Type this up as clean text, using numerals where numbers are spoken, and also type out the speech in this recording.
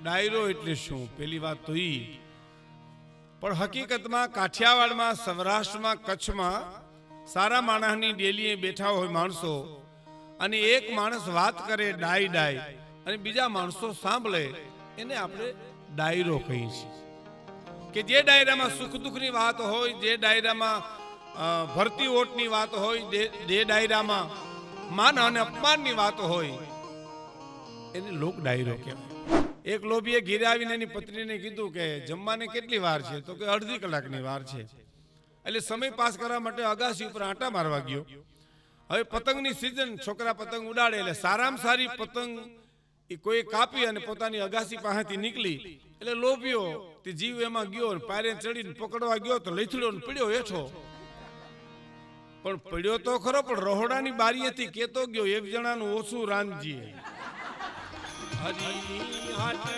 ડાયરો એટલે શું? પેલી વાત તો ઈ. પણ હકીકતમાં કાઠિયાવાડમાં, સૌરાષ્ટ્રમાં, કચ્છમાં સારા માણસની ડેલીએ બેઠા હોય માણસો, અને એક માણસ વાત કરે ડાય ડાય અને બીજા માણસો સાંભળે, એને આપણે ડાયરો કહીએ છીએ. કે જે ડાયરામાં સુખ દુઃખની વાત હોય, જે ડાયરામાં ભરતી ઓટની વાત હોય, જે ડાયરામાં માન અને અપમાનની વાત હોય, એને લોક ડાયરો કહેવાય. એક લોભીએ ઘેરે આવીને એની પત્નીને કીધું કે જમવાને કેટલી વાર છે? તો કે અડધી કલાકની વાર છે. એટલે સમય પાસ કરવા માટે અગાસી ઉપર આંટા મારવા ગયો. હવે પતંગની સિઝન, છોકરા પતંગ ઉડાડે એટલે સારામાં સારી પતંગ એ કોઈ કાપી અને પોતાની અગાસી પાસેથી નીકળી. એટલે લોભીઓ તે જીવ એમાં ગયો, પારે ચડીને પકડવા ગયો તો લથડ્યો ને પડ્યો હેઠો. પણ પડ્યો તો ખરો, પણ રહોડાની બારીએથી કેતો ગયો, એક જણાનું ઓછું રાંધજી. હરી હાટડે